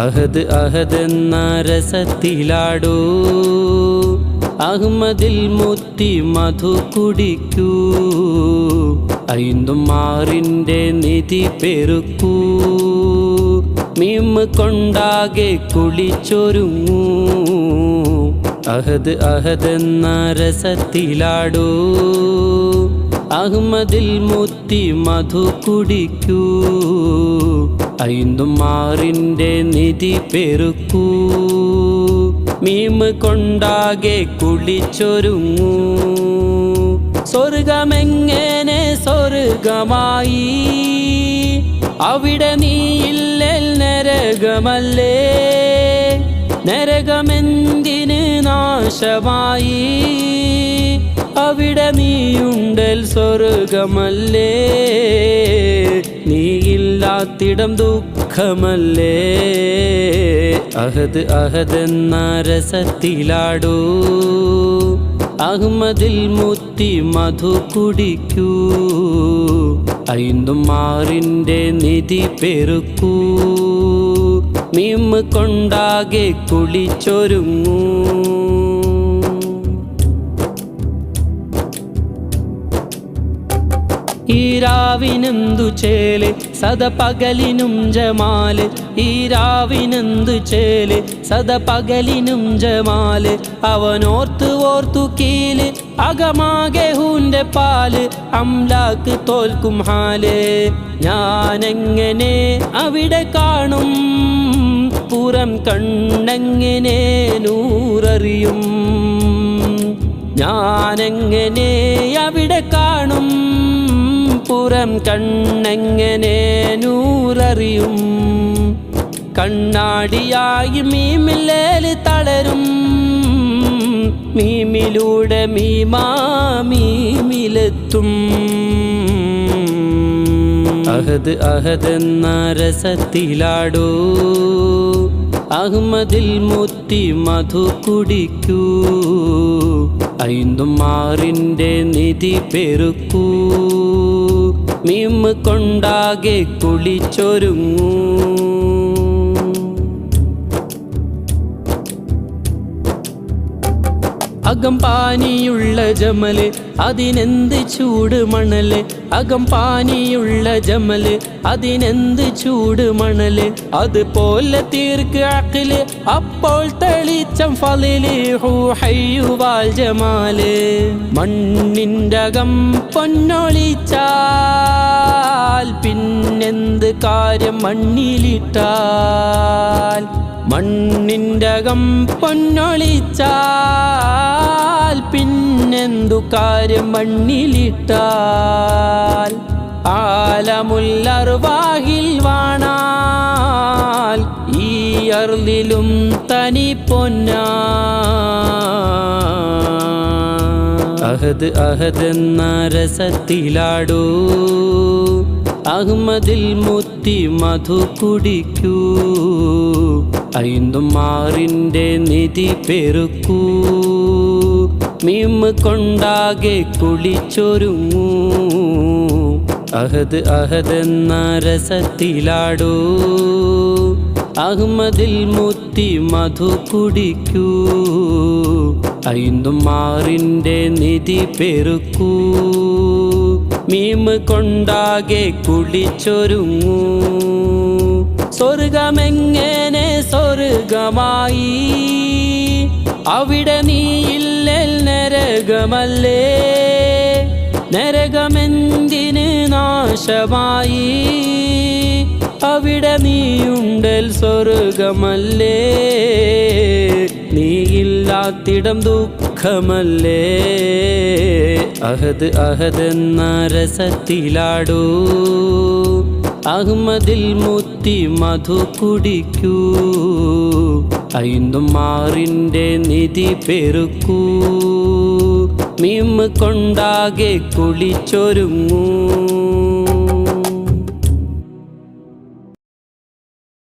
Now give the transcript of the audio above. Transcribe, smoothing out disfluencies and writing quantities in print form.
അഹദ് അഹദെന്ന രസത്തിലാടൂ, അഹ്മദിൽ മുത്തി മധു കുടിക്കൂ, ഐന്തും മാറിൻ്റെ നിധി പെരുക്കൂ, മീം കൊണ്ടാകെ കുളിച്ചൊരുങ്ങൂ. അഹദ് അഹദെന്ന രസത്തിലാടൂ, അഹ്മദിൽ മുത്തി മധു കുടിക്കൂ, ഐന്തും മാറിൻ്റെ നിധി പെരുക്കൂ, മീം കൊണ്ടാകെ കുളിച്ചൊരുങ്ങൂ. സ്വർഗമെങ്ങനെ സ്വർഗമായി, അവിടെ നീയില്ലേൽ നരകമല്ലേ, നരകമെന്തിന് നാശമായി, അവിടെ നീയുണ്ടൽ സ്വർഗമല്ലേ, നീയില്ലാത്തിടം ദുഃഖമല്ലേ. അഹദ് അഹദെന്ന രസത്തിലാടൂ, അഹ്മദിൽ മുത്തി മധു കുടിക്കൂ, ഐന്തും മാറിൻ്റെ നിധി പെരുക്കൂ, മീം കൊണ്ടാകെ കുളിച്ചൊരുങ്ങൂ. ഈ രാവിനെന്തു ചേല് സദപകലിനും ജമാല്, ഈ രാവിനെന്തു ചേല് സദപകലിനും ജമാല്, അവനോർത്ത് ഓർത്തു കീല് അകമാകെ ഹൂന്റെ പാല്, അംലാക്ക് തോൽക്കും ഹാല്. ഞാനെങ്ങനെ അവിടെ കാണും, പുറം കണ്ണെങ്ങനെ നൂററിയും, ഞാനെങ്ങനെ അവിടെ കാണും, പുറം കണ്ണെങ്ങനെ നൂററിയും. കണ്ണാടിയായി മീമില്ലേല് തളരും, മീമിലൂടെ മീമിലെത്തും. അഹദ് അഹദെന്ന രസത്തിലാടൂ, അഹ്മദിൽ മുത്തി മധു കുടിക്കൂ, ഐന്തും മാറിൻ്റെ നിധി പെരുക്കൂ, മീം കൊണ്ടാകെ കുളിച്ചൊരുങ്ങൂ. അകം പാനിയുള്ള ജമല് അതിനെന്ത് ചൂട് മണല്, അകം പാനിയുള്ള ജമല് അതിനെന്ത് ചൂട് മണല്, അതുപോലെ തീർക്ക് അഖില് അപ്പോൾ തെളിച്ചം ഫളില്, ഹയ്യുവാൽ ജമാല്. മണ്ണിൻ്റകം പൊന്നൊളിച്ചാൽ പിന്നെന്ത് കാര്യം മണ്ണിലിട്ടാൽ, മണ്ണിൻ്റകം പൊന്നൊളിച്ചാൽ പിന്നെന്തു കാര്യം മണ്ണിലിട്ടാൽ. ആലമുല്ലർവാഹിൽ വാണാൽ ഈ അർളിലും തനി പൊന്നാ. അഹദ് അഹദെന്ന രസത്തിലാടൂ, അഹ്മദിൽ മുത്തി മധു കുടിക്കൂ, ഐന്തും മാറിൻ്റെ നിധി പെരുക്കൂ, മീം കൊണ്ടാകെ കുളിച്ചൊരുങ്ങൂ. അഹദ് അഹദെന്ന രസത്തിലാടൂ, അഹ്മദിൽ മുത്തി മധു കുടിക്കൂ, ഐന്തും മാറിൻ്റെ നിധി പെരുക്കൂ, മീം കൊണ്ടാകെ കുളിച്ചൊരുങ്ങൂ. സ്വർഗമെങ്ങനെ സ്വർഗമായി, അവിടെ നീയില്ലേൽ നരകമല്ലേ, നരകമെന്തിന് നാശമായി, അവിടെ നീയുണ്ടൽ സ്വർഗമല്ലേ, നീയില്ലാത്തിടം ദുഃഖമല്ലേ. അഹദ് അഹദെന്ന രസത്തിലാടൂ, അഹ്മദിൽ മുത്തി മധു കുടിക്കൂ, ഐന്തും മാറിൻ്റെ നിധി പെരുക്കൂ, മീം കൊണ്ടാകെ കുളിച്ചൊരുങ്ങൂ.